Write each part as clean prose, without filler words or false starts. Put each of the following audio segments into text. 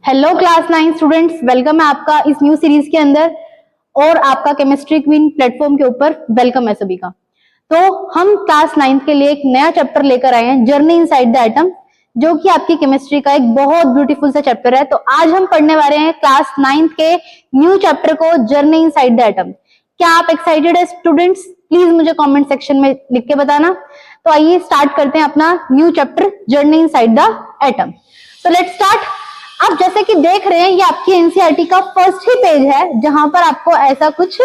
Hello class 9 students, welcome है आपका इस न्यू सीरीज के अंदर और आपका केमिस्ट्री क्वीन प्लेटफॉर्म के ऊपर वेलकम है सभी का। तो हम क्लास 9 के लिए एक नया चैप्टर लेकर आए हैं, जर्नी इनसाइड द एटम, जो कि आपकी केमिस्ट्री का एक बहुत ब्यूटीफुल सा चैप्टर है। तो आज हम पढ़ने वाले हैं क्लास 9 के न्यू चैप्टर को, जर्नी इनसाइड द एटम। क्या आप एक्साइटेड है स्टूडेंट्स? प्लीज मुझे कमेंट सेक्शन में लिख के बताना। तो आइए स्टार्ट करते हैं अपना new chapter, journey inside the atom. तो लेट्स स्टार्ट। आप जैसे कि देख रहे हैं, ये आपकी एनसीईआरटी का फर्स्ट ही पेज है जहां पर आपको ऐसा कुछ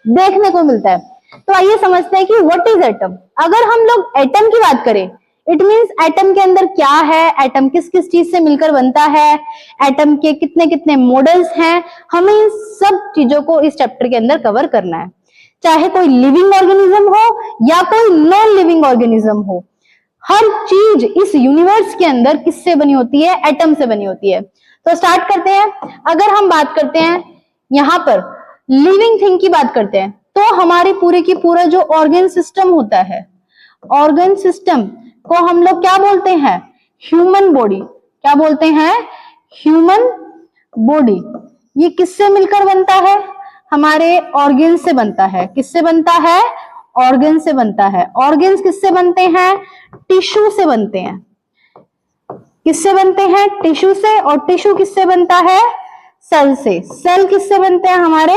देखने को मिलता है। तो आइए समझते हैं कि व्हाट इज एटम। अगर हम लोग एटम की बात करें, इट मींस एटम के अंदर क्या है, एटम किस किस चीज से मिलकर बनता है, एटम के कितने कितने मॉडल्स हैं, हमें इन सब चीजों को इस चैप्टर के अंदर कवर करना है। चाहे कोई लिविंग ऑर्गेनिज्म हो या कोई नॉन लिविंग ऑर्गेनिज्म हो, हर चीज इस यूनिवर्स के अंदर किससे बनी होती है? एटम से बनी होती है। तो स्टार्ट करते हैं। अगर हम बात करते हैं यहां पर लिविंग थिंग की बात करते हैं, तो हमारी पूरे की पूरा जो ऑर्गन सिस्टम होता है, ऑर्गन सिस्टम को हम लोग क्या बोलते हैं? Human body. क्या बोलते हैं? Human body. ये किससे मिलकर बनता है? हमारे ऑर्गन से बनता है। किससे बनता है? ऑर्गन से बनता है। ऑर्गन्स किससे बनते हैं? टिश्यू से बनते हैं। किससे बनते हैं? टिश्यू से। और टिश्यू किससे बनता है? सेल से। सेल किससे बनते हैं? हमारे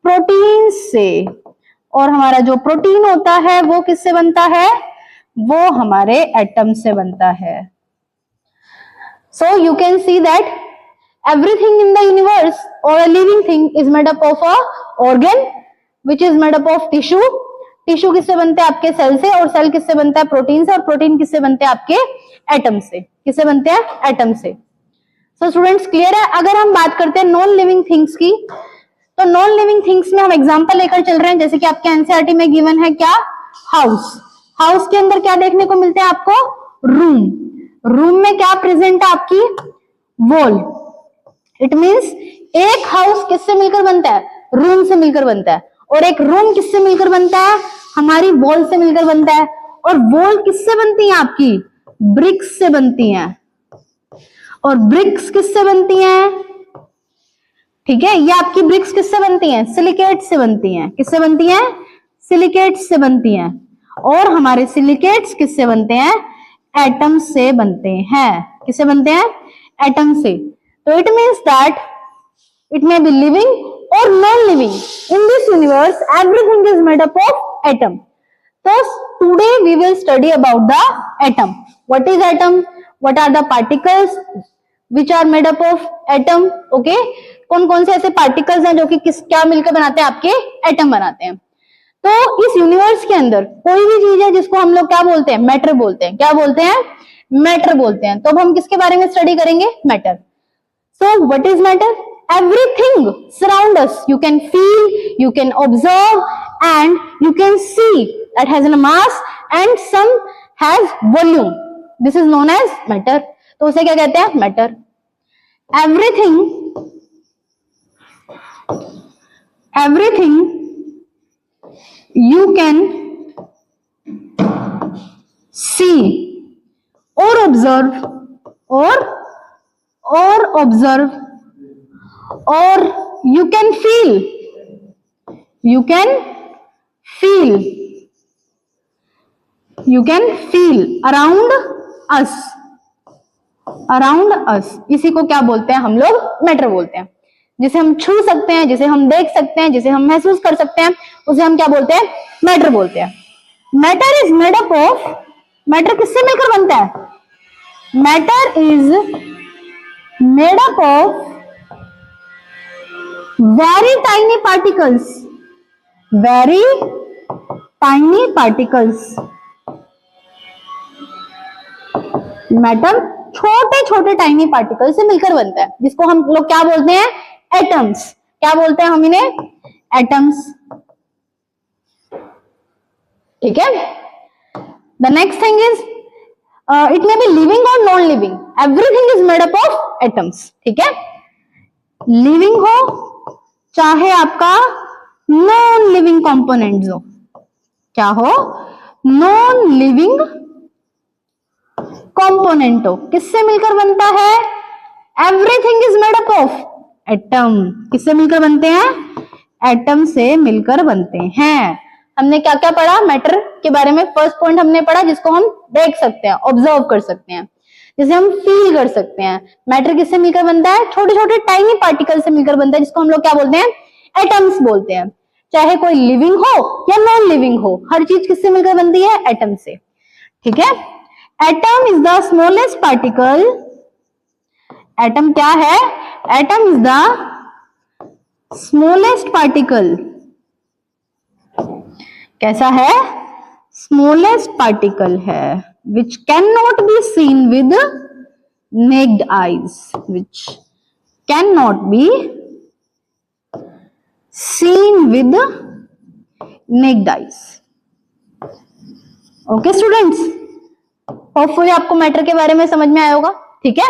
प्रोटीन से। और हमारा जो प्रोटीन होता है वो किससे बनता है? वो हमारे एटम से बनता है। So you can see that everything in the universe or a living thing is made up of a organ which is made up of tissue. Tissue किससे बनते हैं? आपके सेल से। और सेल किससे बनता है? प्रोटीन से। और प्रोटीन किससे बनते हैं? आपके एटम से। किससे बनते हैं? एटम से। सो स्टूडेंट्स क्लियर है? अगर हम बात करते हैं नॉन लिविंग थिंग्स की, तो नॉन लिविंग थिंग्स में हम एग्जांपल लेकर चल रहे हैं। जैसे कि आपके एनसीईआरटी में गिवन है क्या? हाउस। हाउस के अंदर क्या देखने को मिलते हैं आपको? रूम। रूम में क्या प्रेजेंट है? आपकी वॉल। इट मींस एक हाउस किससे मिलकर बनता है? रूम से मिलकर बनता है। और एक रूम किससे मिलकर बनता है? हमारी वॉल से मिलकर बनता है। और वॉल किससे बनती है? आपकी ब्रिक्स से बनती हैं। और ब्रिक्स किससे बनती हैं? ठीक है, ये आपकी ब्रिक्स किससे बनती हैं? सिलिकेट से बनती हैं। किससे बनती हैं? सिलिकेट से बनती हैं। और हमारे सिलिकेट्स किससे बनते हैं? एटम से बनते हैं। किससे बनते हैं? एटम से। So it means that it may be living or non-living. In this universe, everything is made up of atom. So today we will study about the atom. What is atom? What are the particles which are made up of atom? Okay? कौन कौन से ऐसे particles हैं जो कि क्या मिलकर बनाते हैं? आपके एटम बनाते हैं। तो इस यूनिवर्स के अंदर कोई भी चीज है जिसको हम लोग क्या बोलते हैं? मैटर बोलते हैं। क्या बोलते हैं? मैटर बोलते हैं। तो अब हम किसके बारे में स्टडी करेंगे? Matter. So what is matter? Everything surround us. You can feel, you can observe, and you can see that has a mass and some has volume. This is known as matter. तो उसे क्या कहते हैं? matter. Everything you can see or observe or observe or you can feel around us इसी को क्या बोलते हैं? हम लोग मैटर बोलते हैं। जिसे हम छू सकते हैं, जिसे हम देख सकते हैं, जिसे हम महसूस कर सकते हैं, उसे हम क्या बोलते हैं? मैटर बोलते हैं। Matter is made up of, matter किससे मिलकर बनता है? Matter is made up of very tiny particles. Matter छोटे छोटे टाइनी पार्टिकल से मिलकर बनता है, जिसको हम लोग क्या बोलते हैं? एटम्स। क्या बोलते हैं हम इन्हें? एटम्स। ठीक है। The next thing is it may be living or non-living. Everything is made up of atoms. ठीक है। लिविंग हो चाहे आपका नॉन लिविंग कंपोनेंट्स हो, क्या हो? नॉन लिविंग कंपोनेंट हो। किससे मिलकर बनता है? Everything is made up of atom. किससे मिलकर बनते हैं? एटम से मिलकर बनते हैं। हमने क्या क्या पढ़ा मैटर के बारे में? फर्स्ट पॉइंट हमने पढ़ा जिसको हम देख सकते हैं, ऑब्जर्व कर सकते हैं, जिसे हम फील कर सकते हैं। मैटर किससे मिलकर बनता है? छोटे छोटे टाइनी पार्टिकल से मिलकर बनता है, जिसको हम लोग क्या बोलते हैं? एटम्स बोलते हैं। चाहे कोई लिविंग हो या नॉन लिविंग हो, हर चीज किससे मिलकर बनती है? एटम से। ठीक है। Atom is the smallest particle. Atom क्या है? Atom is the smallest particle. कैसा है? स्मॉलेस्ट पार्टिकल है which cannot be seen with naked eyes, which cannot be seen with naked eyes. Okay students, hopefully आपको matter के बारे में समझ में आया होगा। ठीक है।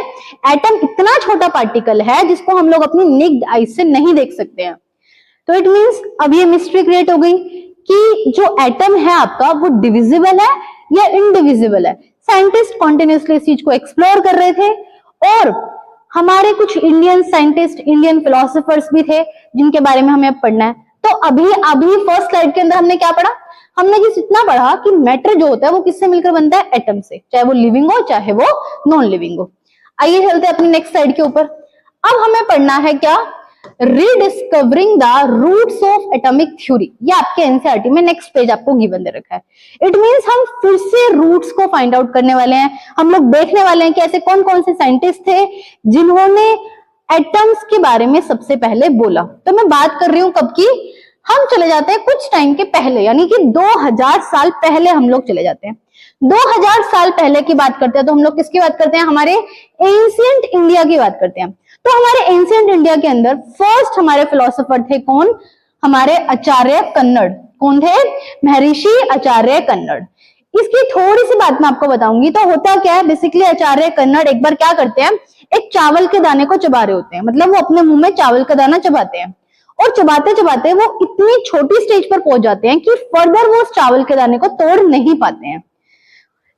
एटम इतना छोटा पार्टिकल है जिसको हम लोग अपनी नेक्ड आईज से नहीं देख सकते हैं। तो इट मींस अब ये मिस्ट्री क्रिएट हो गई कि जो एटम है आपका वो डिविजिबल है या इनडिविजिबल है। साइंटिस्ट कॉन्टिन्यूसली इस चीज को एक्सप्लोर कर रहे थे और हमारे कुछ इंडियन साइंटिस्ट, इंडियन फिलोसोफर्स भी थे जिनके बारे में हमें पढ़ना है। तो अभी फर्स्ट स्लाइड के अंदर हमने क्या पढ़ा? हमने जिस इतना पढ़ा कि मैटर जो होता है वो किससे मिलकर बनता है? एटम से, चाहे वो लिविंग हो चाहे वो नॉन लिविंग हो। आइए चलते हैं अपनी नेक्स्ट स्लाइड के ऊपर। अब हमें पढ़ना है क्या? Rediscovering the roots of atomic theory. ये आपके एनसीईआरटी में नेक्स्ट पेज आपको गिवन दे रखा है। इट मींस हम फिर से रूट्स को फाइंड आउट करने वाले हैं। हम लोग देखने वाले हैं कि ऐसे कौन कौन से साइंटिस्ट थे जिन्होंने एटम्स के बारे में सबसे पहले बोला। तो मैं बात कर रही हूं कब की? हम चले जाते हैं कुछ टाइम के पहले, यानी कि 2000 साल पहले हम लोग चले जाते हैं। 2000 साल पहले की बात करते हैं तो हम लोग किसकी बात करते हैं? हमारे एंशिएंट इंडिया की बात करते हैं। तो हमारे एंशिएंट इंडिया के अंदर फर्स्ट हमारे फिलोसोफर थे कौन? हमारे आचार्य कन्नड़। कौन थे? महर्षि आचार्य कन्नड़। इसकी थोड़ी सी बात मैं आपको बताऊंगी। तो होता क्या है, बेसिकली आचार्य कन्नड़ एक बार क्या करते हैं, एक चावल के दाने को चबा रहे होते हैं, मतलब वो अपने मुंह में चावल का दाना चबाते हैं और चबाते चबाते वो इतनी छोटी स्टेज पर पहुंच जाते हैं कि फर्दर वो उस चावल के दाने को तोड़ नहीं पाते हैं।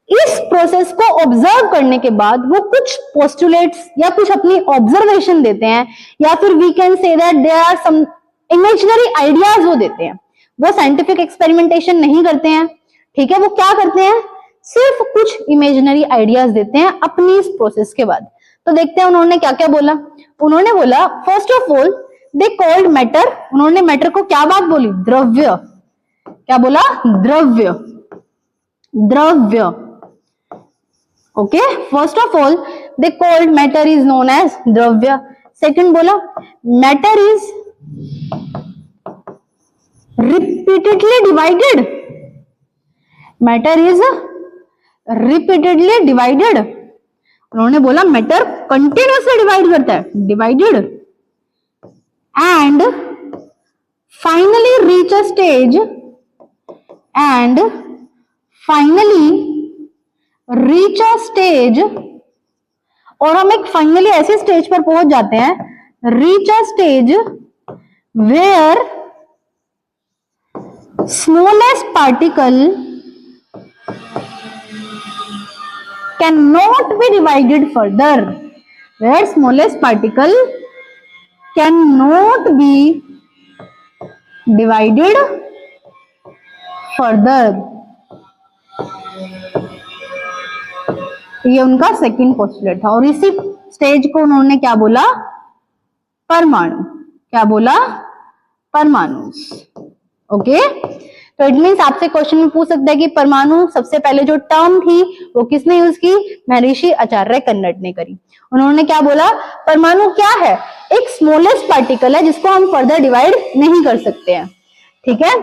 इस प्रोसेस को ऑब्जर्व करने के बाद वो कुछ पोस्टुलेट्स या कुछ अपनी ऑब्जर्वेशन देते हैं, या फिर we can say that there are some imaginary ideas वो देते हैं। वो साइंटिफिक एक्सपेरिमेंटेशन नहीं करते हैं, ठीक है। वो क्या करते हैं? सिर्फ कुछ इमेजिनरी आइडियाज देते हैं अपनी इस प्रोसेस के बाद। तो देखते हैं उन्होंने क्या क्या बोला। उन्होंने बोला first of all they called matter. उन्होंने मैटर को क्या बात बोली? द्रव्य। क्या बोला? द्रव्य। द्रव्य। Okay, first of all they called matter is known as द्रव्य। सेकंड बोला matter is repeatedly divided. Matter is repeatedly divided. उन्होंने बोला मैटर कंटिन्यूसली डिवाइड करता है, divided, and finally reach a stage, and finally reach a stage, और हम एक finally ऐसे स्टेज पर पहुंच जाते हैं, reach a stage where smallest particle can not be divided further, where smallest particle can not be divided further. ये उनका सेकंड पोस्टुलेट था। और इसी स्टेज को उन्होंने क्या बोला? परमाणु। क्या बोला? परमाणु। ओके, तो इट मीन्स आपसे क्वेश्चन में पूछ सकता है कि परमाणु सबसे पहले जो टर्म थी वो किसने यूज की? महर्षि आचार्य कन्नड़ ने करी। उन्होंने क्या बोला? परमाणु क्या है? एक स्मॉलेस्ट पार्टिकल है जिसको हम फर्दर डिवाइड नहीं कर सकते हैं, ठीक है।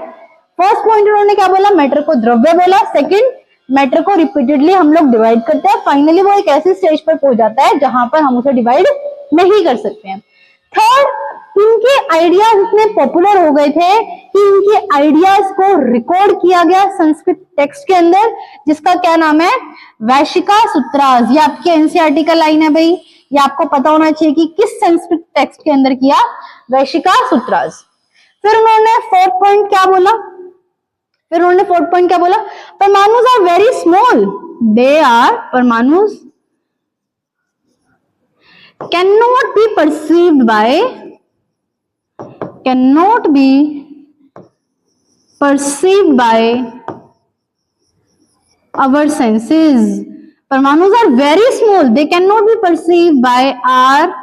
फर्स्ट पॉइंट उन्होंने क्या बोला? मैटर को द्रव्य बोला। सेकंड, मैटर को रिपीटेडली हम लोग डिवाइड करते हैं, फाइनली वो एक ऐसी स्टेज पर पहुंच जाता है जहां पर हम उसे डिवाइड नहीं कर सकते हैं। थर्ड, इनके आइडियाज इतने पॉपुलर हो गए थे कि इनके आइडियाज को रिकॉर्ड किया गया संस्कृत टेक्स्ट के अंदर, जिसका क्या नाम है? वैशिका सूत्रास। ये आपके एनसीईआरटी का लाइन है भाई, ये आपको पता होना चाहिए कि किस संस्कृत टेक्स्ट के अंदर किया? वैशिका सूत्रास। फिर उन्होंने फोर्थ पॉइंट क्या बोला? परमाणुज are very small, they are, परमाणुज cannot be perceived by our senses. Parmanus are very small, they cannot be perceived by our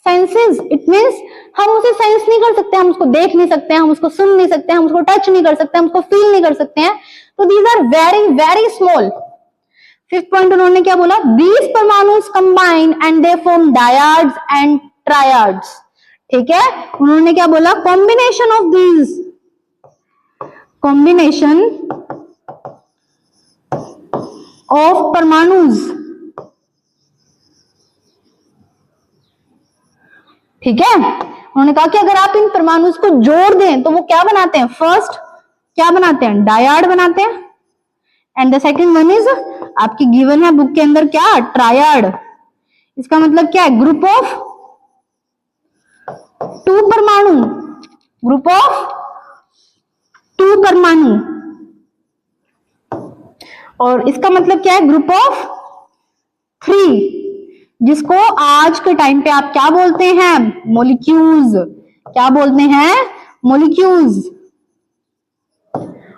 senses. It means हम उसे सेंस नहीं कर सकते, हम उसको देख नहीं सकते हैं, हम उसको सुन नहीं सकते हैं, हम उसको टच नहीं कर सकते, हम उसको फील नहीं कर सकते हैं. तो these are very very small. Fifth point उन्होंने क्या बोला? These परमाणुस combine and they form dyads and triads. ठीक है, उन्होंने क्या बोला? Combination of परमाणुस. ठीक है, उन्होंने कहा कि अगर आप इन परमाणुस को जोड़ दें तो वो क्या बनाते हैं? फर्स्ट क्या बनाते हैं? डायड बनाते हैं. And the second one is आपकी गिवन है बुक के अंदर क्या? ट्रायड. इसका मतलब क्या है? ग्रुप ऑफ टू परमाणु. ग्रुप ऑफ टू परमाणु. और इसका मतलब क्या है? ग्रुप ऑफ थ्री, जिसको आज के टाइम पे आप क्या बोलते हैं? मॉलिक्यूल्स. क्या बोलते हैं? मॉलिक्यूल्स.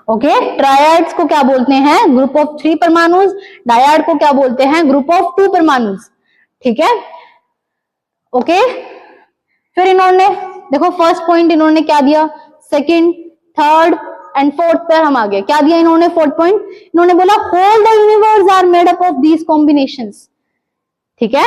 ओके, ट्रायड्स को क्या बोलते हैं? ग्रुप ऑफ थ्री परमाणुस. डायड को क्या बोलते हैं? ग्रुप ऑफ टू परमाणुस. ठीक है, ओके. फिर इन्होंने देखो फर्स्ट पॉइंट इन्होंने क्या दिया, सेकंड, थर्ड एंड फोर्थ पर हम आ गए. क्या दिया इन्होंने? फोर्थ पॉइंट इन्होंने बोला whole the universe are made up of these combinations. ठीक है,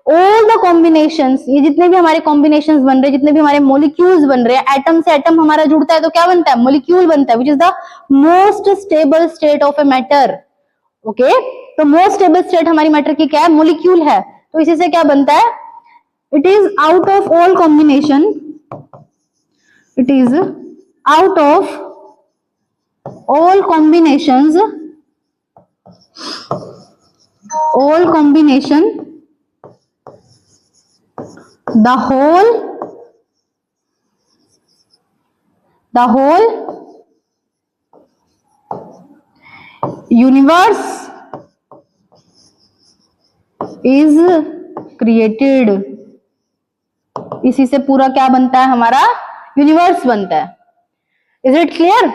ऑल द कॉम्बिनेशंस, ये जितने भी हमारे कॉम्बिनेशंस बन रहे हैं, जितने भी हमारे मॉलिक्यूल्स बन रहे हैं, एटम से एटम हमारा जुड़ता है तो क्या बनता है? मॉलिक्यूल बनता है, which is the most stable state of a matter. Okay, तो मोस्ट स्टेबल स्टेट हमारी मैटर की क्या है? मॉलिक्यूल है. तो इसी से क्या बनता है? It is out of all combination, it is out of all combinations the whole universe is created. इसी से पूरा क्या बनता है? हमारा यूनिवर्स बनता है. Is it clear?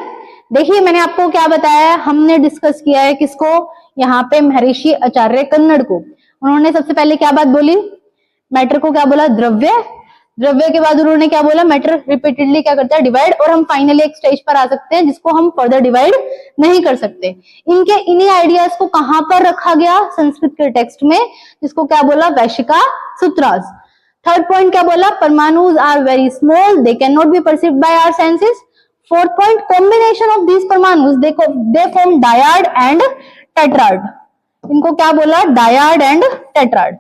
देखिए मैंने आपको क्या बताया है, हमने डिस्कस किया है किसको? यहाँ पे महर्षि आचार्य कन्नड़ को. उन्होंने सबसे पहले क्या बात बोली? मैटर को क्या बोला? द्रव्य. द्रव्य के बाद उन्होंने क्या बोला? मैटर रिपीटेडली क्या करता है? डिवाइड. और हम फाइनली एक स्टेज पर आ सकते हैं जिसको हम फर्दर डिवाइड नहीं कर सकते. इनके इन्हीं आइडियाज को कहां पर रखा गया? संस्कृत के टेक्स्ट में, जिसको क्या बोला? वैशिका सूत्रास. थर्ड पॉइंट क्या बोला? परमाणुज are very small, they can not be perceived by our senses. Fourth point, combination of these परमाणुस they form dyad and tetrad. इनको क्या बोला? Dyad and tetrad.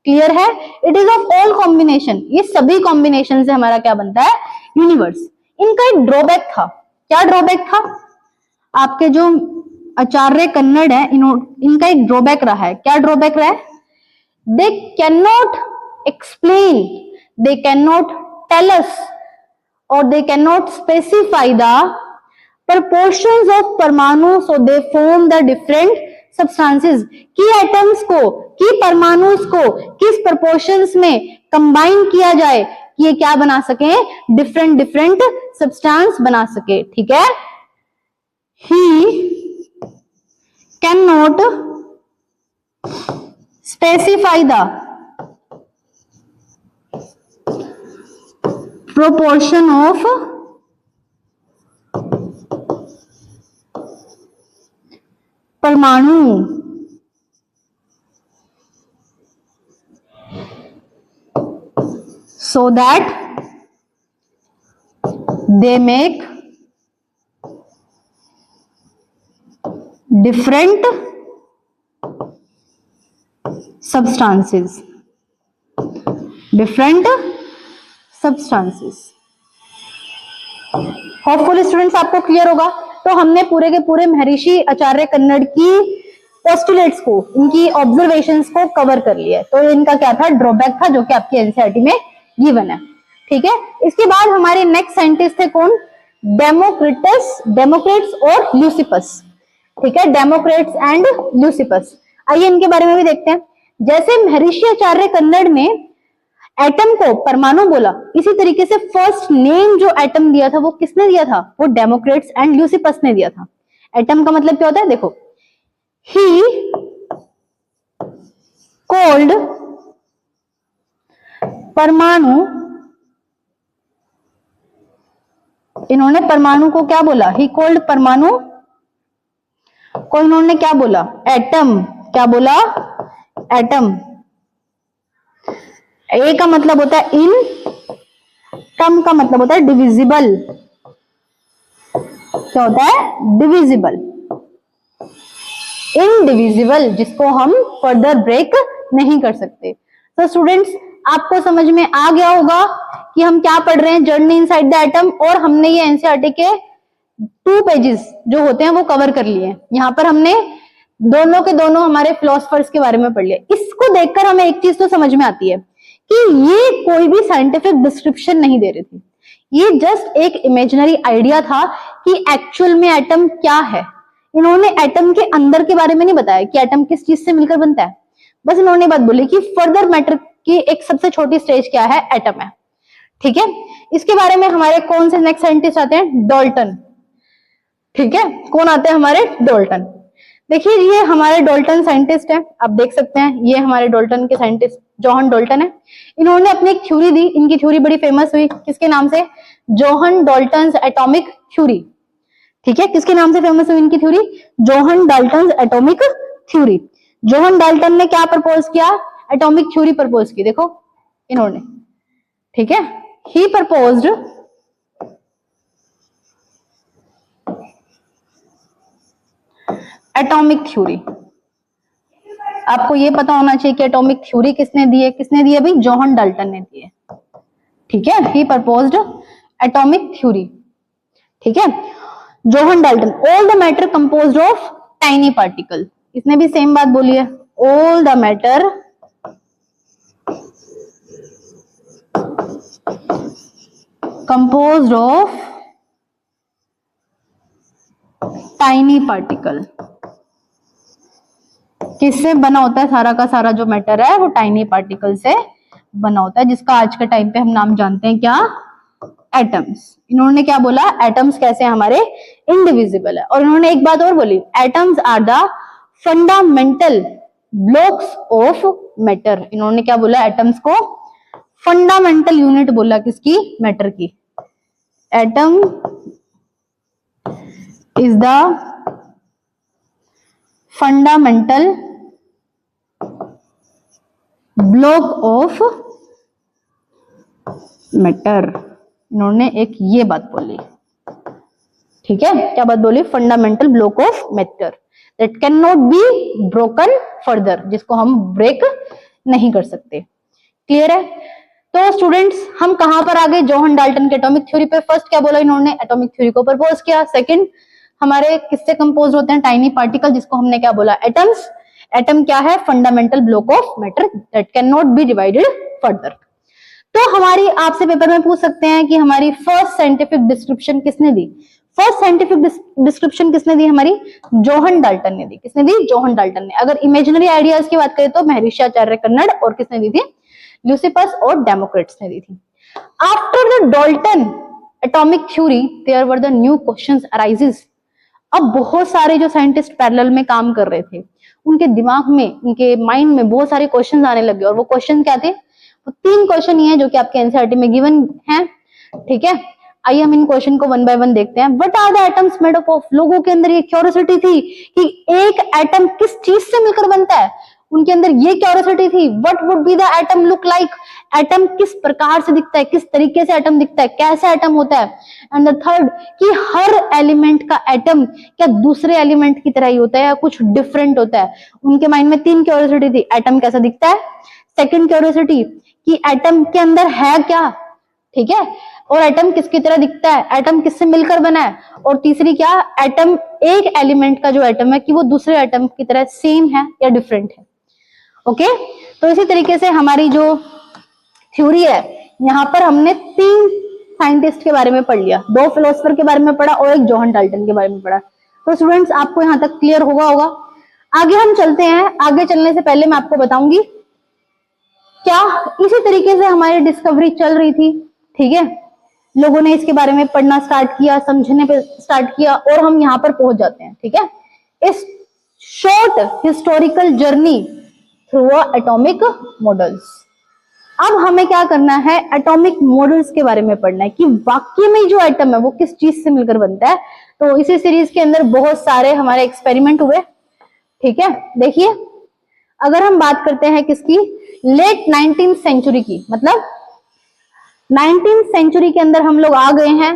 क्लियर है? It is of all combination, ये सभी कॉम्बिनेशन से हमारा क्या बनता है? यूनिवर्स. इनका एक ड्रॉबैक था. क्या ड्रॉबैक था? आपके जो आचार्य कन्नड़ है इनका एक ड्रॉबैक रहा है. क्या ड्रॉबैक रहा है? They can not explain, they can not tell us or they cannot specify the proportions of परमाणु, so they form the different substances. की एटम्स को, की परमाणु को किस proportions में कंबाइन किया जाए कि ये क्या बना सके? डिफरेंट डिफरेंट सब्सटेंस बना सके. ठीक है, he cannot specify the proportion of परमाणु so that they make different substances. Hopefully students आपको क्लियर होगा. तो हमने पूरे के पूरे महर्षि आचार्य कन्नड़ की पोस्टुलेट्स को, इनकी ऑब्जर्वेशंस को कवर कर लिया. तो इनका क्या था? ड्रॉबैक था, जो कि आपके एनसीईआरटी में गिवन है. ठीक है, इसके बाद हमारे नेक्स्ट साइंटिस्ट थे कौन? डेमोक्रिटस और ल्यूसिपस. ठीक है, डेमोक्रिटस एंड ल्यूसिपस. आइए इनके बारे में भी देखते हैं. जैसे महर्षि आचार्य कन्नड़ ने एटम को परमाणु बोला, इसी तरीके से फर्स्ट नेम जो एटम दिया था वो किसने दिया था? वो डेमोक्रेट्स एंड ल्यूसिपस ने दिया था। एटम का मतलब क्या होता है? देखो, ही कॉल्ड परमाणु, इन्होंने परमाणु को क्या बोला? ही कॉल्ड परमाणु को इन्होंने क्या बोला? एटम। क्या बोला? एटम। ए का मतलब होता है इन, टम का मतलब होता है डिविजिबल। क्या होता है? डिविजिबल, इनडिविजिबल, जिसको हम फर्दर ब्रेक नहीं कर सकते। तो स्टूडेंट्स, आपको समझ में आ गया होगा कि हम क्या पढ़ रहे हैं, जर्नी इनसाइड द एटम, और हमने ये एनसीईआरटी के 2 पेजेस जो होते हैं वो कवर कर लिए। यहाँ पर हमने दोनों के दोनों हमारे फिलोसफर्स के बारे में पढ़ लिया। इसको देखकर हमें एक चीज तो समझ में आती है कि ये कोई भी साइंटिफिक डिस्क्रिप्शन नहीं दे रही थी, ये जस्ट एक इमेजिनरी आइडिया था कि एक्चुअल में एटम क्या है। इन्होंने एटम के अंदर के बारे में नहीं बताया कि एटम किस चीज से मिलकर बनता है, बस इन्होंने बात बोली कि फर्दर मैटर की एक सबसे छोटी स्टेज क्या है? एटम है। ठीक है, इसके बारे में हमारे कौन से नेक्स्ट साइंटिस्ट आते हैं? डाल्टन। ठीक है, कौन आते हैं हमारे? डाल्टन। देखिए, ये हमारे डाल्टन साइंटिस्ट है, आप देख सकते हैं, ये हमारे डाल्टन के साइंटिस्ट जोहन डाल्टन है। इन्होंने अपनी एक थ्योरी दी, इनकी थ्योरी बड़ी फेमस हुई, किसके नाम से? Johan Dalton atomic theory. ठीक है, किसके नाम से फेमस हुई इनकी theory? Johan Dalton atomic theory. Johan Dalton ने क्या प्रपोज किया? एटॉमिक थ्योरी प्रपोज की। देखो इन्होंने, ठीक है, ही प्रपोज्ड एटॉमिक थ्योरी। आपको ये पता होना चाहिए कि एटॉमिक थ्योरी किसने दी है? किसने दी है भाई? जोहन डाल्टन ने दी है। ठीक है, ही प्रपोज्ड एटॉमिक थ्योरी। ठीक है, Johan Dalton. All the matter composed of tiny particle, इसने भी सेम बात बोली है। All the matter composed of tiny particle, किससे बना होता है? सारा का सारा जो मैटर है वो टाइनी पार्टिकल से बना होता है, जिसका आज के टाइम पे हम नाम जानते हैं क्या? एटम्स। इन्होंने क्या बोला? एटम्स कैसे हमारे? इनडिविजिबल है। और इन्होंने एक बात और बोली, atoms are the fundamental blocks of matter. इन्होंने क्या बोला? एटम्स को फंडामेंटल यूनिट बोला, किसकी? मैटर की। Atom is the fundamental block of matter. इन्होंने एक ये बात बोली। ठीक है, क्या बात बोली? Fundamental block of matter that can not be broken further, जिसको हम ब्रेक नहीं कर सकते। क्लियर है? तो स्टूडेंट्स, हम कहां पर आ गए? जोहन डाल्टन के एटॉमिक थ्योरी पे। फर्स्ट क्या बोला इन्होंने? एटॉमिक थ्योरी को प्रपोज किया। सेकंड, हमारे किससे कंपोज होते हैं? टाइनी पार्टिकल, जिसको हमने क्या बोला? एटम्स। एटम क्या है? Fundamental block of matter that can not be divided further. तो हमारी, आपसे पेपर में पूछ सकते हैं कि हमारी फर्स्ट साइंटिफिक डिस्क्रिप्शन किसने दी? फर्स्ट साइंटिफिक डिस्क्रिप्शन किसने दी? हमारी जोहन डाल्टन ने दी। किसने दी? जोहन डाल्टन ने। अगर इमेजिनरी आइडियाज की बात करें तो महर्षि आचार्य कन्नड़, और किसने दी थी? ल्यूसिपस और डेमोक्रेट्स ने दी थी। After the Dalton atomic theory there were the new questions arises. अब बहुत सारे जो साइंटिस्ट पैरेलल में काम कर रहे थे, उनके दिमाग में, उनके माइंड में बहुत सारे क्वेश्चंस आने लगे। और वो क्वेश्चन क्या थे? वो 3 क्वेश्चन ये हैं जो कि आपके एनसीईआरटी में गिवन हैं। ठीक है, आइए हम इन क्वेश्चन को 1 बाय 1 देखते हैं। What are the atoms made up of? लोगों के अंदर ये क्यूरियोसिटी थी कि एक एटम किस चीज से मिलकर बनता है। उनके अंदर ये क्यूरियोसिटी थी, what would be the atom look like? Atom किस प्रकार से दिखता है, किस तरीके से एटम दिखता है, कैसा एटम होता है। एंड द थर्ड, कि हर एलिमेंट का एटम क्या दूसरे एलिमेंट की तरह ही होता है या कुछ डिफरेंट होता है। उनके माइंड में 3 क्यूरियोसिटी थी। एटम कैसा दिखता है, सेकंड क्यूरियोसिटी कि एटम के अंदर है क्या, ठीक है, और एटम किसकी तरह दिखता है, एटम किससे मिलकर बना है, और तीसरी क्या, एटम एक एलिमेंट का जो एटम है कि वो दूसरे एटम की तरह सेम है या डिफरेंट है। ओके, तो इसी तरीके से हमारी जो थ्योरी है, यहाँ पर हमने 3 साइंटिस्ट के बारे में पढ़ लिया, 2 फिलोसफर के बारे में पढ़ा और एक जोहन डाल्टन के बारे में पढ़ा। तो स्टूडेंट्स, आपको यहाँ तक क्लियर होगा। आगे हम चलते हैं। आगे चलने से पहले मैं आपको बताऊंगी क्या इसी तरीके से हमारी डिस्कवरी चल रही थी, ठीक है। लोगों ने इसके बारे में पढ़ना स्टार्ट किया, समझने पे स्टार्ट किया और हम यहाँ पर पहुंच जाते हैं, ठीक है। इस short historical journey through atomic models. अब हमें क्या करना है, एटॉमिक मॉडल्स के बारे में पढ़ना है कि वाकई में जो एटम है वो किस चीज से मिलकर बनता है। तो इसी सीरीज के अंदर बहुत सारे हमारे एक्सपेरिमेंट हुए, ठीक है। देखिए, अगर हम बात करते हैं किसकी, लेट 19th सेंचुरी की, मतलब 19th सेंचुरी के अंदर हम लोग आ गए हैं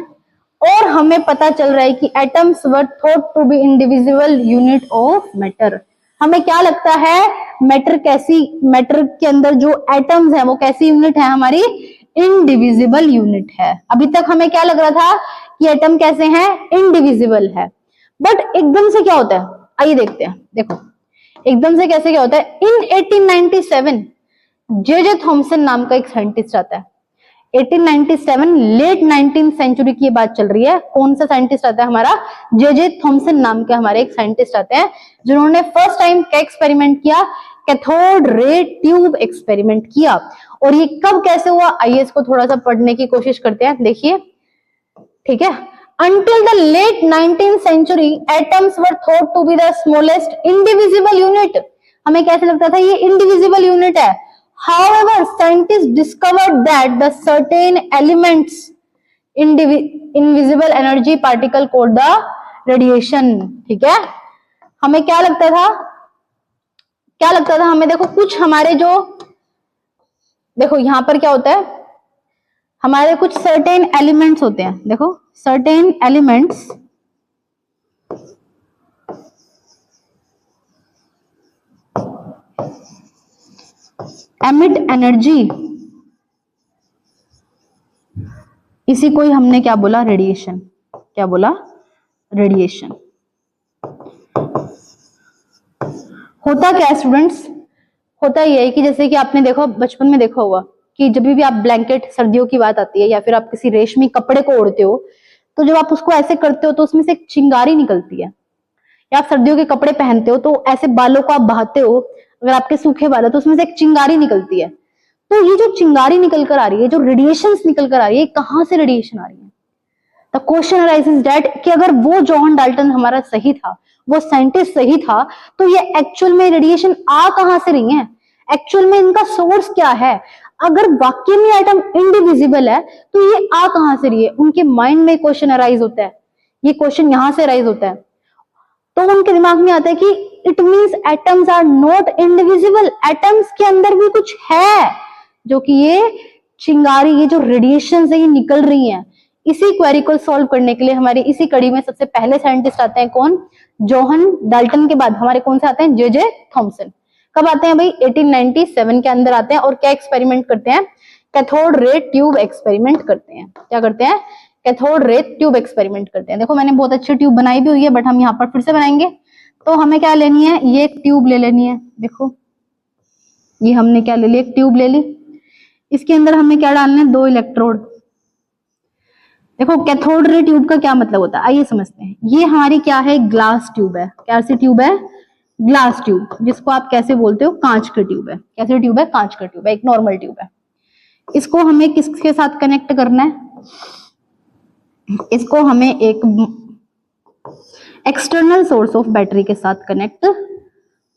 और हमें पता चल रहा है कि atoms were thought to be indivisible unit of matter. हमें क्या लगता है, मैटर के अंदर जो एटम्स है वो कैसी यूनिट है, हमारी इनडिविजिबल यूनिट है। अभी तक हमें क्या लग रहा था कि एटम कैसे हैं, इनडिविजिबल है। बट एकदम से क्या होता है, आइए देखते हैं। देखो एकदम से कैसे क्या होता है। इन 1897 जे थॉमसन नाम का एक साइंटिस्ट आता है। 1897 लेट 19th सेंचुरी की बात चल रही है। कौन सा साइंटिस्ट आता है हमारा, जे थॉमसन नाम के हमारे एक साइंटिस्ट आते हैं, जिन्होंने फर्स्ट टाइम क्या एक्सपेरिमेंट किया, कैथोड रे ट्यूब एक्सपेरिमेंट किया। और ये कब कैसे हुआ, आइए इसको थोड़ा सा पढ़ने की कोशिश करते हैं। देखिए, ठीक है। Until the late 19th century, atoms were thought to be the smallest indivisible unit. हमें कैसे लगता था ये indivisible unit है। However, scientists discovered that the certain elements invisible energy particle called the radiation, ठीक है। हमें क्या लगता था हमें, देखो कुछ हमारे जो, देखो यहां पर क्या होता है, हमारे कुछ सर्टेन एलिमेंट्स होते हैं। देखो सर्टेन एलिमेंट्स एमिट एनर्जी, इसी को ही हमने क्या बोला, रेडिएशन। क्या बोला, रेडिएशन। होता क्या है स्टूडेंट्स, होता यह है कि जैसे कि आपने देखो बचपन में देखा होगा कि जब भी आप ब्लैंकेट, सर्दियों की बात आती है या फिर आप किसी रेशमी कपड़े को ओढ़ते हो, तो जब आप उसको ऐसे करते हो तो उसमें से एक चिंगारी निकलती है। या आप सर्दियों के कपड़े पहनते हो तो ऐसे बालों को आप बहाते हो, अगर आपके सूखे बाल है तो उसमें से एक चिंगारी निकलती है। तो ये जो चिंगारी निकल कर आ रही है, जो रेडिएशंस निकल कर आ रही है, कहां से रेडिएशन आ रही है। द क्वेश्चन अराइजेस दैट कि अगर वो जॉन डाल्टन हमारा सही था, वो साइंटिस्ट सही था, तो ये एक्चुअल में रेडिएशन आ कहां से रही है, एक्चुअल में इनका सोर्स क्या है। अगर वाकई में एटम इंडिविजिबल है तो ये आ कहां से रही है। उनके माइंड में क्वेश्चन अराइज होता है, ये क्वेश्चन यहां से अराइज होता है। तो उनके दिमाग में आता है कि it means atoms are not indivisible, atoms के अंदर भी कुछ है जो कि ये चिंगारी, ये जो रेडिएशन है ये निकल रही है। इसी क्वेरी को सॉल्व करने के लिए हमारी इसी कड़ी में सबसे पहले साइंटिस्ट आते हैं, कौन, जोहन डाल्टन के बाद हमारे कौन से आते हैं, जे थॉमसन। कब आते हैं भाई, 1897 के अंदर आते हैं और क्या एक्सपेरिमेंट करते हैं, कैथोड रे ट्यूब एक्सपेरिमेंट करते हैं। क्या करते हैं, कैथोड रे ट्यूब एक्सपेरिमेंट करते हैं। देखो मैंने बहुत अच्छी ट्यूब बनाई भी हुई है, बट हम यहाँ पर फिर से बनाएंगे। तो हमें क्या लेनी है, ये एक ट्यूब ले लेनी है। देखो ये हमने क्या ले ली, एक ट्यूब ले ली। इसके अंदर हमें क्या डालना है, 2 इलेक्ट्रोड। देखो कैथोड रे ट्यूब का क्या मतलब होता है, आइए समझते हैं। ये हमारी क्या है, ग्लास ट्यूब है। कैसी ट्यूब है, ग्लास ट्यूब, जिसको आप कैसे बोलते हो, कांच की ट्यूब है। कैसी ट्यूब है, कांच की ट्यूब है, एक नॉर्मल ट्यूब है। इसको हमें किसके साथ कनेक्ट करना है, इसको हमें एक एक्सटर्नल सोर्स ऑफ बैटरी के साथ कनेक्ट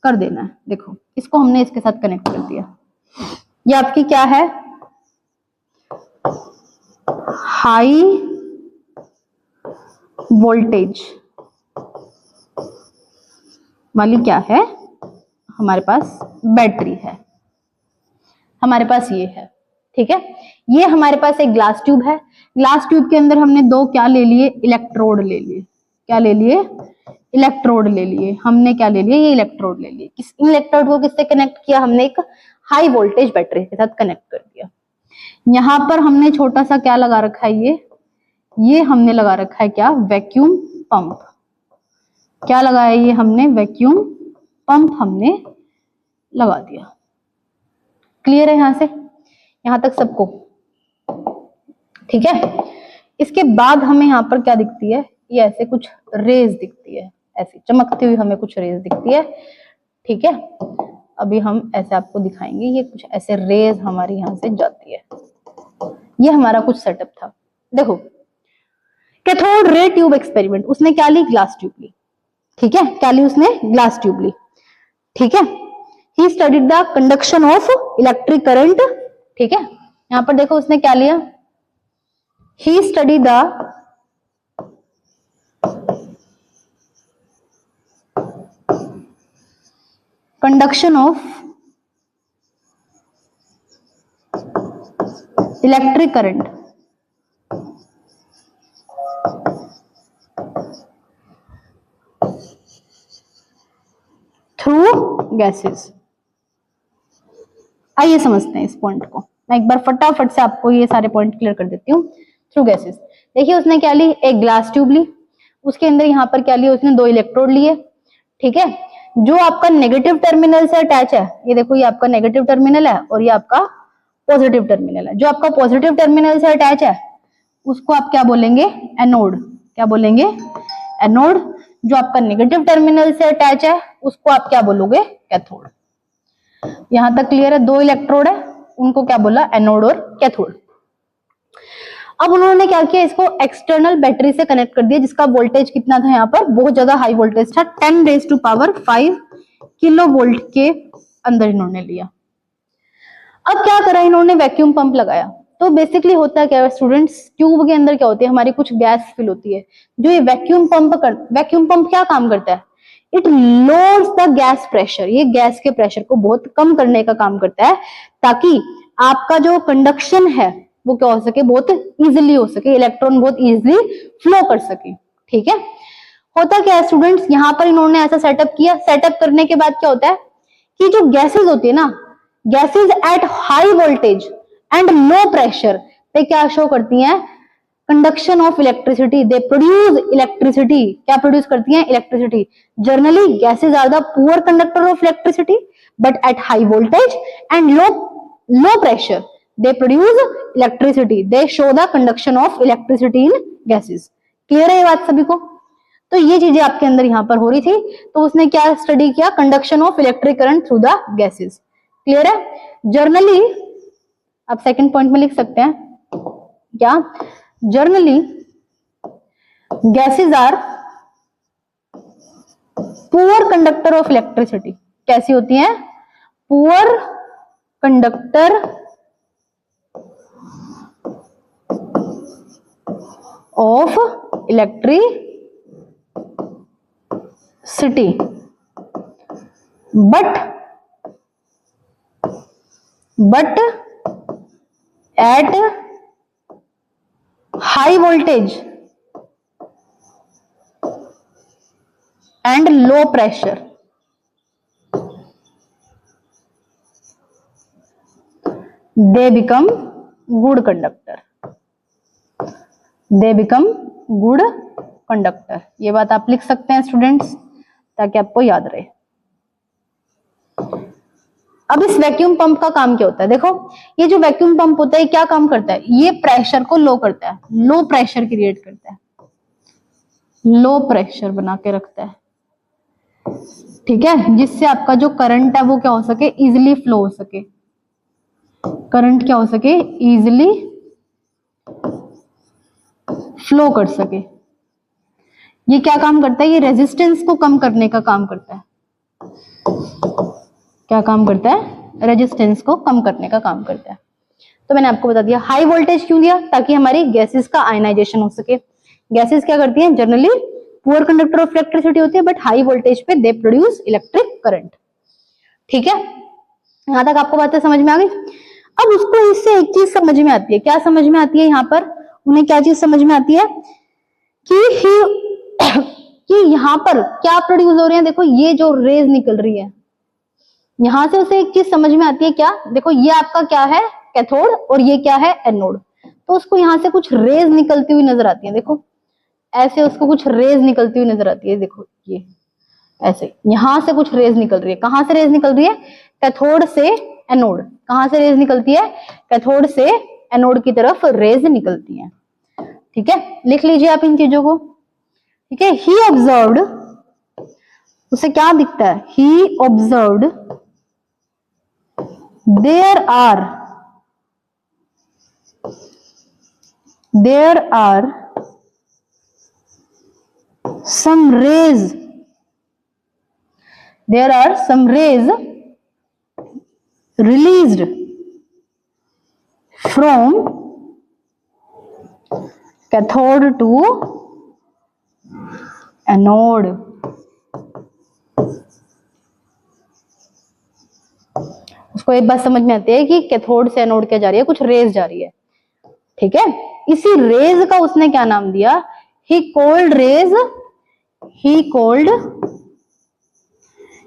कर देना है। देखो इसको हमने इसके साथ कनेक्ट कर दिया। ये आपकी क्या है, हाई वोल्टेज वाली क्या है, हमारे पास बैटरी है, हमारे पास ये है, ठीक है। ये हमारे पास एक ग्लास ट्यूब है। ग्लास ट्यूब के अंदर हमने 2 क्या ले लिए, इलेक्ट्रोड ले लिए। क्या ले लिए, इलेक्ट्रोड ले लिए। हमने क्या ले लिए, ये इलेक्ट्रोड ले लिए। किस इलेक्ट्रोड को किससे कनेक्ट किया, हमने एक हाई वोल्टेज बैटरी के साथ कनेक्ट कर दिया। यहां पर हमने छोटा सा क्या लगा रखा है, ये हमने लगा रखा है क्या, वैक्यूम पंप। क्या लगाया, ये हमने वैक्यूम पंप हमने लगा दिया। क्लियर है यहां से, यहां तक सबको, ठीक है। इसके बाद हमें यहाँ पर क्या दिखती है, ये ऐसे कुछ रेज दिखती है, ऐसी चमकती हुई हमें कुछ रेज दिखती है। ठीक है, अभी हम ऐसे आपको दिखाएंगे, ये कुछ ऐसे रेज हमारी यहाँ से जाती है। ये हमारा कुछ सेटअप था। देखो कैथोड रे ट्यूब एक्सपेरिमेंट, उसने क्या ली, ग्लास ट्यूब ली। ठीक है, क्या ली उसने, ग्लास ट्यूब ली। ठीक है, he studied the conduction of electric current. ठीक है, यहां पर देखो उसने क्या लिया, he study the conduction of electric current through gases. आइए समझते हैं इस पॉइंट को, मैं एक बार फटाफट से आपको ये सारे पॉइंट क्लियर कर देती हूँ। थ्रू गैसेस, देखिए उसने क्या ली, एक ग्लास ट्यूब ली, उसके अंदर यहाँ पर क्या लिया उसने, 2 इलेक्ट्रोड लिए। ठीक है, जो आपका नेगेटिव टर्मिनल से अटैच है, ये देखो ये आपका नेगेटिव टर्मिनल है और ये आपका पॉजिटिव टर्मिनल है। जो आपका पॉजिटिव टर्मिनल से अटैच है उसको आप क्या बोलेंगे, एनोड। क्या बोलेंगे, एनोड। जो आपका नेगेटिव टर्मिनल से अटैच है उसको आप क्या बोलोगे, कैथोड। यहां तक क्लियर है, 2 इलेक्ट्रोड है, उनको क्या बोला, एनोड और कैथोड। अब उन्होंने क्या किया, इसको एक्सटर्नल बैटरी से कनेक्ट कर दिया, जिसका वोल्टेज कितना था, यहाँ पर बहुत ज्यादा हाई वोल्टेज था, 10⁵ किलो वोल्ट के अंदर इन्होंने लिया। अब क्या करा इन्होंने, वैक्यूम पंप लगाया। तो बेसिकली होता क्या है स्टूडेंट्स, ट्यूब के अंदर क्या होती है, हमारी कुछ गैस फिल होती है। जो ये वैक्यूम पंप क्या काम करता है, it lowers the gas pressure, ये गैस के प्रेशर को बहुत कम करने का काम करता है, ताकि आपका जो कंडक्शन है वो क्या हो सके, बहुत इजीली हो सके, इलेक्ट्रॉन बहुत इजीली फ्लो कर सके। ठीक है, होता क्या है स्टूडेंट्स, यहाँ पर इन्होंने ऐसा सेटअप किया। सेटअप करने के बाद क्या होता है कि जो गैसेस होती है ना, gases at high voltage and low pressure पे क्या शो करती हैं, conduction of electricity, they produce electricity. क्या प्रोड्यूस करती हैं, electricity. Generally gases are the poor conductor of electricity, but at high voltage and low pressure they produce electricity, they show the conduction of electricity in gases। Clear है ये बात सभी को। तो ये चीजें आपके अंदर यहाँ पर हो रही थी, तो उसने क्या स्टडी किया, conduction of electric current through the gases. Clear है। जर्नली आप सेकंड पॉइंट में लिख सकते हैं क्या, generally gases are poor conductor of electricity. कैसी होती हैं, poor conductor of electricity, but at high voltage and low pressure they become good conductor। They become good conductor. ये बात आप लिख सकते हैं स्टूडेंट्स, ताकि आपको याद रहे। अब इस वैक्यूम पंप का काम क्या होता है, देखो ये जो वैक्यूम पंप होता है क्या काम करता है, ये प्रेशर को लो करता है, लो प्रेशर क्रिएट करता है, लो प्रेशर बना के रखता है। ठीक है, जिससे आपका जो करंट है वो क्या हो सके, इजिली फ्लो हो सके, करंट क्या हो सके, इजिली फ्लो कर सके। ये क्या काम करता है, ये रेजिस्टेंस को कम करने का काम करता है। क्या काम करता है, रेजिस्टेंस को कम करने का काम करता है। तो मैंने आपको बता दिया हाई वोल्टेज क्यों दिया, ताकि हमारी गैसेस का आयनाइजेशन हो सके। गैसेस क्या करती हैं, generally poor conductor of electricity होती है, बट हाई वोल्टेज पे दे प्रोड्यूस इलेक्ट्रिक करंट। ठीक है, यहां तक आपको बातें समझ में आ गई। अब उसको इससे एक चीज समझ में आती है, क्या समझ में आती है, यहाँ पर उन्हें क्या चीज समझ में आती है कि यहाँ पर क्या प्रोड्यूस हो रहे हैं। देखो ये जो रेज निकल रही है यहां से, उसे एक चीज समझ में आती है क्या, देखो ये आपका क्या है, कैथोड, और ये क्या है, एनोड। तो उसको यहाँ से कुछ रेज निकलती हुई नजर आती है। देखो ऐसे उसको कुछ रेज निकलती हुई नजर आती है। देखो ये ऐसे यहां से कुछ रेज निकल रही है। कहां से रेज निकल रही है, कैथोड से एनोड। कहां से रेज निकलती है, कैथोड से एनोड की तरफ रेज निकलती हैं। ठीक है, लिख लीजिए आप इन चीजों को। ठीक है, ही ऑब्जर्व्ड उसे क्या दिखता है? He observed there are some rays released from cathode to anode. उसको एक बात समझ में आती है कि कैथोड से एनोड क्या जा रही है, कुछ रेज जा रही है, ठीक है। इसी रेज का उसने क्या नाम दिया? ही कोल्ड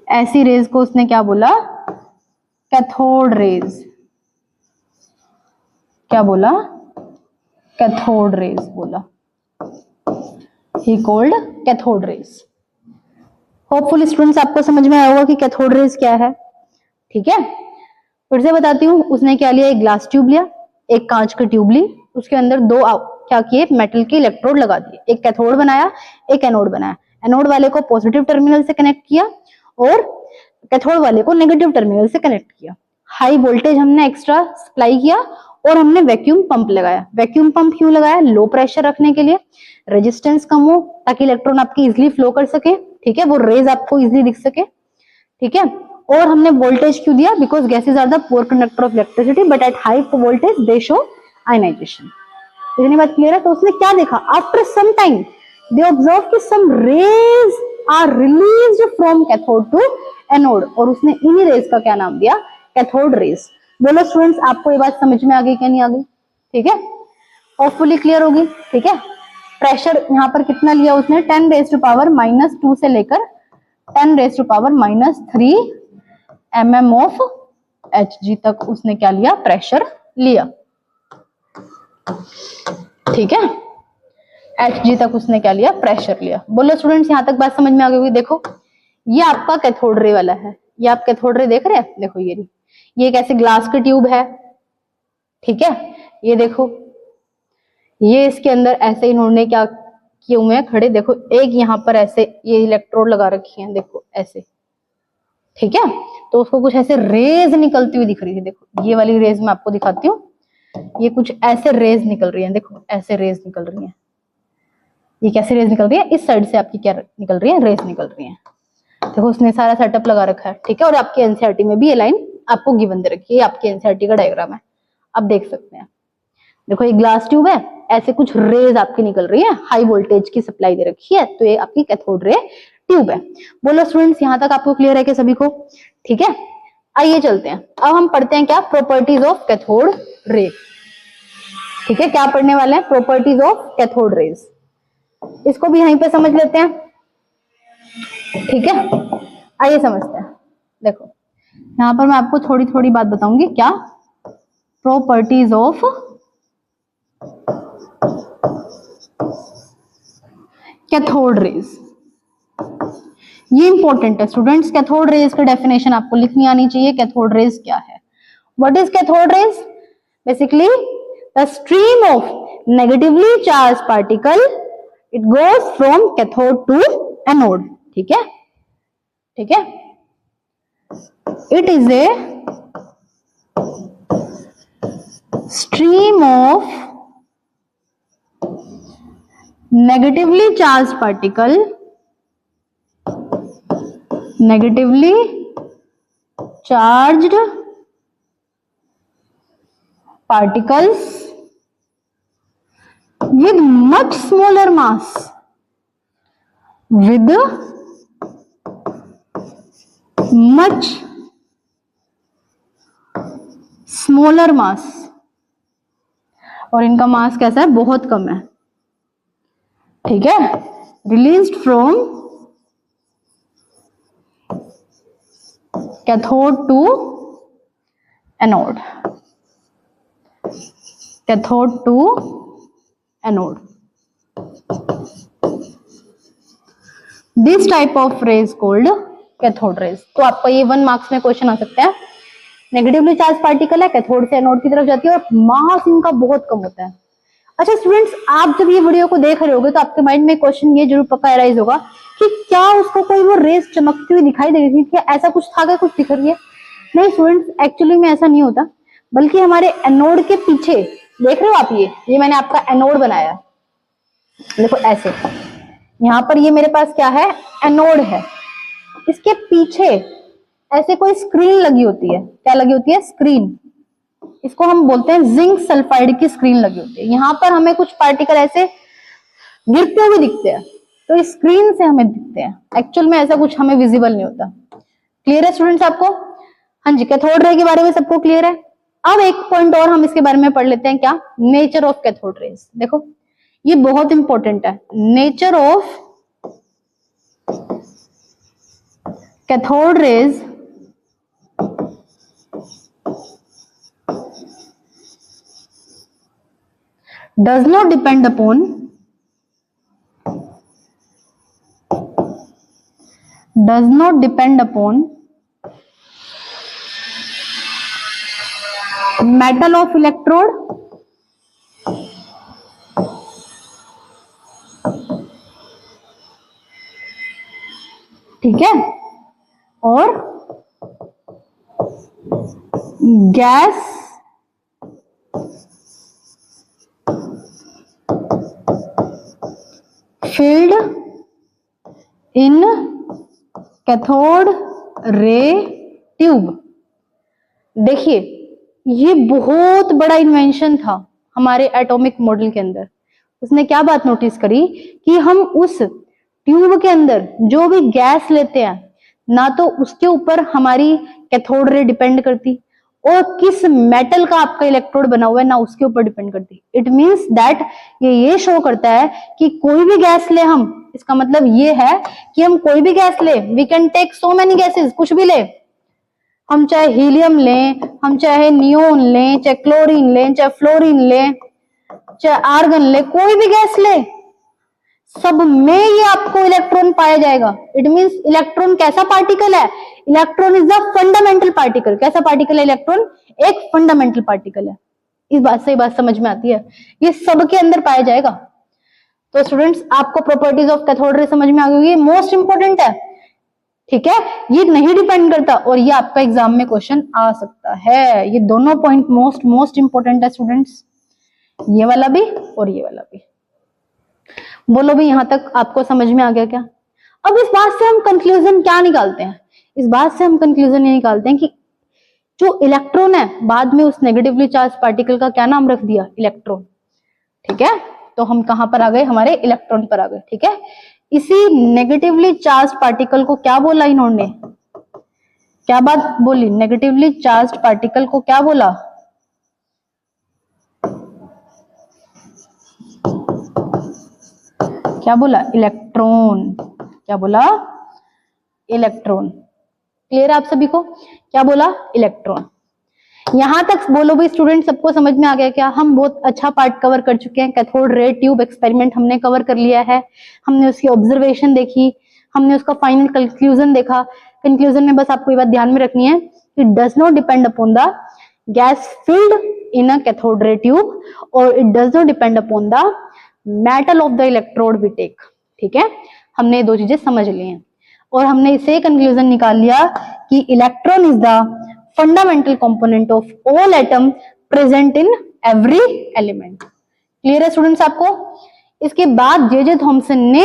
ऐसी रेज को उसने क्या बोला? Cathode rays. क्या बोला? कैथोड रेज बोला। He called cathode rays. Hopeful students आपको समझ में आया होगा कि कैथोड रेज क्या है, ठीक है। फिर से बताती हूँ, उसने क्या लिया? एक ग्लास ट्यूब लिया, एक कांच की ट्यूब ली, उसके अंदर दो क्या किए? मेटल के इलेक्ट्रोड लगा दिए, एक कैथोड बनाया, एक एनोड बनाया। एनोड वाले को पॉजिटिव टर्मिनल से कनेक्ट किया और कैथोड वाले को नेगेटिव टर्मिनल से कनेक्ट किया। हाई वोल्टेज हमने एक्स्ट्रा सप्लाई किया और हमने वैक्यूम पंप लगाया। वैक्यूम पंप क्यों लगाया? लो प्रेशर रखने के लिए, रेजिस्टेंस कम हो ताकि इलेक्ट्रॉन आपकी इजिली फ्लो कर सके, ठीक है, वो रेज आपको इजिली दिख सके, ठीक है। और हमने वोल्टेज क्यों दिया? Because gases are the poor conductor of electricity but at high voltage they show ionization. इतनी बात क्लियर है? तो उसने क्या देखा? After some time they observe कि some rays are released from cathode to anode, और उसने इन्हीं रेज का क्या नाम दिया? Cathode rays. बोलो स्टूडेंट्स, आपको ये बात समझ में आ गई क्या नहीं आ गई? ठीक है, होपफुली क्लियर होगी, ठीक है। प्रेशर यहाँ पर कितना लिया उसने? 10⁻⁻2 से लेकर 10⁻⁻3 mm ऑफ Hg तक उसने क्या लिया? प्रेशर लिया, ठीक है। Hg तक उसने क्या लिया? प्रेशर लिया। बोलो स्टूडेंट्स, यहां तक बात समझ में आ गई? देखो, ये आपका कैथोड रे वाला है, ये आप कैथोड रे देख रहे हैं, देखो ये एक ऐसे ग्लास की ट्यूब है, ठीक है। ये देखो, ये इसके अंदर ऐसे इन्होंने क्या किए हुए हैं? खड़े, देखो, एक यहाँ पर ऐसे ये इलेक्ट्रोड लगा रखी है, देखो ऐसे, ठीक है। तो उसको कुछ ऐसे रेज निकलती हुई दिख रही है, देखो ये वाली रेज मैं आपको दिखाती हूँ। ये कुछ ऐसे रेज निकल रही है, देखो ऐसे रेज निकल रही है। ये कैसे रेज निकल रही है? इस साइड से आपकी क्या निकल रही है? रेज निकल रही है। देखो उसने सारा सेटअप लगा रखा है, ठीक है। और आपकी एनसीईआरटी में भी ये लाइन आपको गिवन दे रखी है, आपकी एनसीईआरटी का डायग्राम है, आप देख सकते हैं। देखो ये ग्लास ट्यूब है, ऐसे कुछ रेज आपकी निकल रही है, हाई वोल्टेज की सप्लाई दे रखी है, तो ये आपकी कैथोड रे ट्यूब है। बोलो स्टूडेंट्स, यहां तक आपको क्लियर है कि सभी को? ठीक है, आइए चलते हैं, अब हम पढ़ते हैं क्या? प्रॉपर्टीज ऑफ कैथोड रे, ठीक है। क्या पढ़ने वाले हैं? Properties of cathode raise. इसको भी यहीं पे समझ लेते हैं, ठीक है। आइए समझते हैं। देखो यहां पर मैं आपको थोड़ी थोड़ी बात बताऊंगी। क्या? प्रॉपर्टीज ऑफ कैथोड रेज, ये इंपॉर्टेंट है स्टूडेंट्स। कैथोड रेज का डेफिनेशन आपको लिखनी आनी चाहिए। कैथोड रेज क्या है? What is cathode rays? Basically the stream of negatively charge particle, it goes from cathode to anode, ठीक है, ठीक है। It is a stream of negatively charged particle, negatively charged particles with much smaller mass, with much smaller mass, और इनका मास कैसा है? बहुत कम है, ठीक है। Released from cathode to anode, cathode to anode. This type of rays called cathode rays. तो आपका ये 1 मार्क्स में क्वेश्चन आ सकता है। नेगेटिवली चार्ज पार्टिकल है, कैथोड से एनोड की तरफ जाती है और मास इनका बहुत कम होता है। अच्छा स्टूडेंट्स, आप जब ये वीडियो को देख रहे होगे तो आपके माइंड में क्वेश्चन ये जरूर पक्का अराइज होगा कि क्या उसको कोई वो रेस चमकती हुई दिखाई दे रही थी, क्या ऐसा कुछ था, क्या कुछ दिख रही है? नहीं स्टूडेंट्स, एक्चुअली में ऐसा नहीं होता, बल्कि हमारे एनोड के पीछे देख रहे हो आप, ये मैंने आपका एनोड बनाया, देखो ऐसे, यहाँ पर ये मेरे पास क्या है, एनोड है, इसके पीछे ऐसे कोई स्क्रीन लगी होती है, क्या लगी होती है, स्क्रीन, इसको हम बोलते हैं जिंक सल्फाइड की स्क्रीन लगी होती है। यहाँ पर हमें कुछ पार्टिकल ऐसे गिरते हुए दिखते हैं, तो इस स्क्रीन से हमें दिखते हैं, एक्चुअल में ऐसा कुछ हमें विजिबल नहीं होता। क्लियर है स्टूडेंट्स आपको? हाँ जी, कैथोड रे के बारे में सबको क्लियर है? अब एक पॉइंट और हम इसके बारे में पढ़ लेते हैं, क्या, नेचर ऑफ कैथोड रेज। देखो ये बहुत इंपॉर्टेंट है, nature of cathode raise does not depend upon metal of electrode ठीक है, और gas filled in cathode ray tube. देखिए ये बहुत बड़ा इन्वेंशन था हमारे एटॉमिक मॉडल के अंदर। उसने क्या बात नोटिस करी कि हम उस ट्यूब के अंदर जो भी गैस लेते हैं, ना तो उसके ऊपर हमारी कैथोड रे डिपेंड करती, और किस मेटल का आपका इलेक्ट्रोड बना हुआ है ना उसके ऊपर डिपेंड करती। इट मींस दैट ये शो करता है कि कोई भी गैस ले हम, इसका मतलब ये है कि हम कोई भी गैस ले, we can take so many gases, कुछ भी ले, हम चाहे हीलियम लें, हम चाहे नियोन लें, चाहे क्लोरीन लें, चाहे फ्लोरीन लें, चाहे आर्गन ले, कोई भी गैस ले, सब में ये आपको इलेक्ट्रॉन पाया जाएगा। इट मींस इलेक्ट्रॉन कैसा पार्टिकल है, electron is the fundamental particle. कैसा पार्टिकल है इलेक्ट्रॉन? एक फंडामेंटल पार्टिकल है। इस बात से ये बात समझ में आती है, ये सबके अंदर पाया जाएगा। तो स्टूडेंट्स आपको प्रॉपर्टीज ऑफ कैथोड रे समझ में आ गई, मोस्ट इंपोर्टेंट है, ठीक है, ये नहीं डिपेंड करता, और ये आपका एग्जाम में क्वेश्चन आ सकता है। ये दोनों पॉइंट मोस्ट इंपोर्टेंट है स्टूडेंट्स, ये वाला भी और ये वाला भी। बोलो भी यहां तक आपको समझ में आ गया क्या? अब इस बात से हम कंक्लूजन क्या निकालते हैं? इस बात से हम कंक्लूजन ये निकालते हैं कि जो इलेक्ट्रॉन है, बाद में उस नेगेटिवली चार्ज पार्टिकल का क्या नाम रख दिया? इलेक्ट्रॉन। ठीक है, तो हम कहां पर आ गए? हमारे इलेक्ट्रॉन पर आ गए। ठीक है, इसी नेगेटिवली चार्ज पार्टिकल को क्या बोला इन्होंने? क्या बात बोली? नेगेटिवली चार्ज पार्टिकल को क्या बोला? क्या बोला? इलेक्ट्रॉन। क्या बोला? इलेक्ट्रॉन। क्लियर है आप सभी को? क्या बोला? इलेक्ट्रॉन। यहां तक बोलो भाई स्टूडेंट, सबको समझ में आ गया क्या? हम बहुत अच्छा पार्ट कवर कर चुके हैं। कैथोड रे ट्यूब एक्सपेरिमेंट हमने कवर कर लिया है, हमने उसकी ऑब्जर्वेशन देखी, हमने उसका फाइनल कंक्लूजन देखा। कंक्लूजन में बस आपको ये बात ध्यान में रखनी है, it does not depend upon the gas filled in a cathode ray tube, और it does not depend upon the metal of the electrode we take. ठीक है, हमने ये दो चीजें समझ ली हैं, और हमने इसे कंक्लूजन निकाल लिया कि electron is the fundamental component of all atom present in every element. Clear है स्टूडेंट्स आपको? इसके बाद जे थॉमसन ने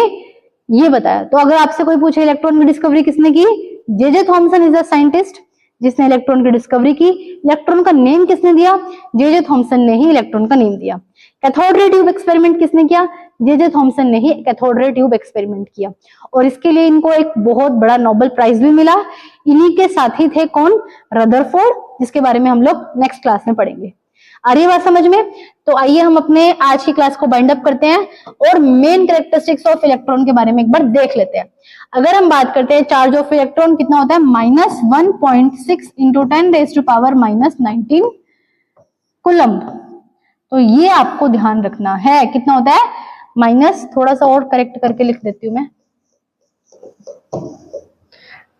ये बताया। तो अगर आपसे कोई पूछे इलेक्ट्रॉन की डिस्कवरी किसने की? J Thomson is a scientist जिसने इलेक्ट्रॉन की डिस्कवरी की। इलेक्ट्रॉन का नेम किसने दिया? जे थॉमसन ने ही इलेक्ट्रॉन का नेम दिया। कैथोड रे ट्यूब एक्सपेरिमेंट किसने किया? जे थॉमसन ने ही कैथोड रे ट्यूब एक्सपेरिमेंट किया, और इसके लिए इनको एक बहुत बड़ा नोबेल प्राइज भी मिला। इन्हीं के साथी थे कौन? रदरफोर्ड, जिसके बारे में हम लोग नेक्स्ट क्लास में पढ़ेंगे। आ रही है बात समझ में? तो आइए हम अपने आज की क्लास को बाइंड अप करते हैं और मेन कैरेक्टरिस्टिक्स ऑफ इलेक्ट्रॉन के बारे में एक बार देख लेते हैं। अगर हम बात करते हैं चार्ज ऑफ इलेक्ट्रॉन कितना होता है? -1.6 इंटू 10⁻⁻19 कूलम्ब। तो ये आपको ध्यान रखना है, कितना होता है? माइनस, थोड़ा सा और करेक्ट करके लिख देती हूं मैं,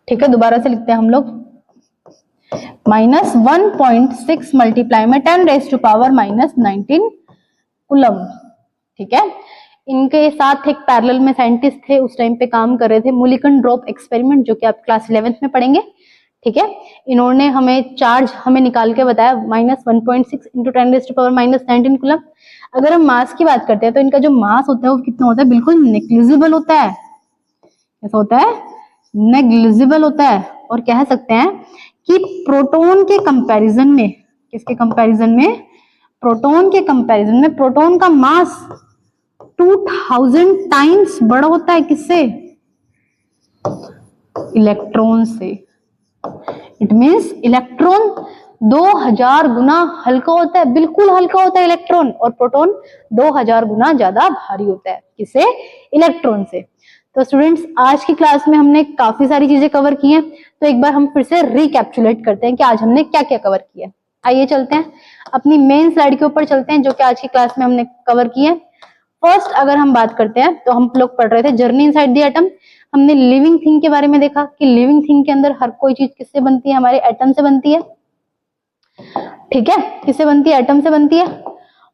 ठीक है, दोबारा से लिखते हैं हम लोग, -1.6 मल्टीप्लाई में 10⁻⁻19 कूलम्ब। ठीक है, इनके साथ एक पैरेलल में साइंटिस्ट थे, उस टाइम पे काम कर रहे थे, मुलिकन ड्रॉप एक्सपेरिमेंट, जो कि आप क्लास 11th में पढ़ेंगे। ठीक है, इन्होंने हमें चार्ज हमें निकाल के बताया -1.6 × 10⁻⁻19 कूलम। अगर हम मास की बात करते हैं तो इनका जो मास होता है वो कितना होता है, बिल्कुल नेग्लिजिबल होता है। कैसा होता है, नेग्लिजिबल होता है। और कह सकते हैं कि प्रोटॉन के कंपैरिजन में, किसके कंपैरिजन में, प्रोटॉन के कंपैरिजन में प्रोटॉन का मास 2000 टाइम्स बड़ा होता है, किससे, इलेक्ट्रॉन से। इट मीन्स इलेक्ट्रॉन 2000 गुना हल्का होता है, बिल्कुल हल्का होता है इलेक्ट्रॉन, और प्रोटॉन 2000 गुना ज्यादा भारी होता है, किससे, इलेक्ट्रॉन से। तो स्टूडेंट्स, आज की क्लास में हमने काफी सारी चीजें कवर की हैं, तो एक बार हम फिर से रिकैप्चुलेट करते हैं कि आज हमने क्या क्या कवर किया। आइए चलते हैं अपनी मेन स्लाइड के ऊपर चलते हैं, जो कि आज की क्लास में हमने कवर की है। फर्स्ट अगर हम बात करते हैं तो हम लोग पढ़ रहे थे जर्नी इनसाइड द एटम। हमने लिविंग थिंग के बारे में देखा कि लिविंग थिंग के अंदर हर कोई चीज किससे बनती है, हमारे एटम से बनती है। ठीक है, किससे बनती है, एटम से बनती है।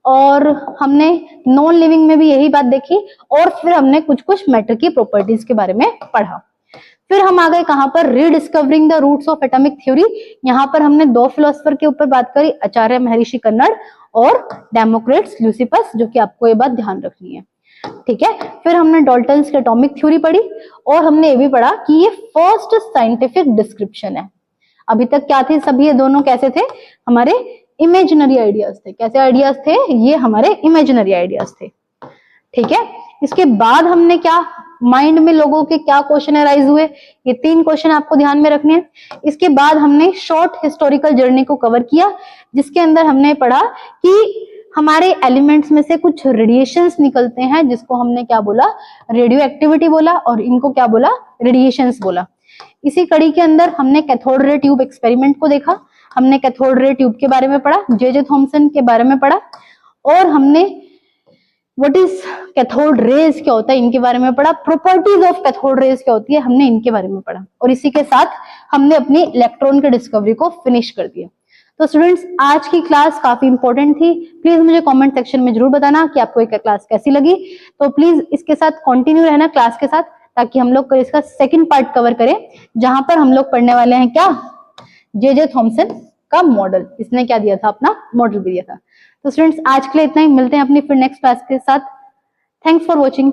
और हमने नॉन लिविंग में भी यही बात देखी, और फिर हमने कुछ कुछ मैटर की प्रॉपर्टीज के बारे में पढ़ा। फिर हम आ गए कहां पर, rediscovering the roots of atomic theory. यहाँ पर हमने दो फिलोसोफर के ऊपर बात करी, आचार्य महर्षि कन्नड़ और डेमोक्रिटस ल्यूसिपस, जो कि आपको ये बात ध्यान रखनी है। ठीक है, फिर हमने डाल्टन्स की एटॉमिक थ्योरी पढ़ी, और हमने ये भी पढ़ा कि ये फर्स्ट साइंटिफिक डिस्क्रिप्शन है। अभी तक क्या थे सब, ये दोनों कैसे थे, हमारे इमेजिनरी आइडियाज थे। कैसे आइडियाज थे, ये हमारे इमेजिनरी आइडियाज थे। ठीक है, इसके बाद हमने क्या, माइंड में लोगों के क्या क्वेश्चन अराइज हुए, ये 3 क्वेश्चन आपको ध्यान में रखने हैं। इसके बाद हमने शॉर्ट हिस्टोरिकल जर्नी को कवर किया, जिसके अंदर हमने पढ़ा कि हमारे एलिमेंट्स में से कुछ रेडिएशंस निकलते हैं, जिसको हमने क्या बोला, रेडियो एक्टिविटी बोला, और इनको क्या बोला, रेडिएशंस बोला। इसी कड़ी के अंदर हमने कैथोड रे ट्यूब एक्सपेरिमेंट को देखा, हमने कैथोड रे ट्यूब के बारे में पढ़ा, जे थॉमसन के बारे में पढ़ा, और हमने व्हाट इज कैथोड रेज क्या होता है इनके बारे में पढ़ा, प्रॉपर्टीज ऑफ कैथोड रेज क्या होती है, हमने इनके बारे में पढ़ा। और इसी के साथ हमने अपनी इलेक्ट्रॉन की डिस्कवरी को फिनिश कर दिया। तो स्टूडेंट्स, आज की क्लास काफी इंपॉर्टेंट थी। प्लीज मुझे कमेंट सेक्शन में जरूर बताना कि आपको ये क्लास कैसी लगी। तो प्लीज इसके साथ कंटिन्यू रहना क्लास के साथ, ताकि हम लोग इसका सेकंड पार्ट कवर करें, जहां पर हम लोग पढ़ने वाले हैं क्या, जे थॉमसन का मॉडल। इसने क्या दिया था, अपना मॉडल भी दिया था। तो स्टूडेंट्स, आज के लिए इतना ही, मिलते हैं अपनी फिर नेक्स्ट क्लास के साथ। Thanks for watching.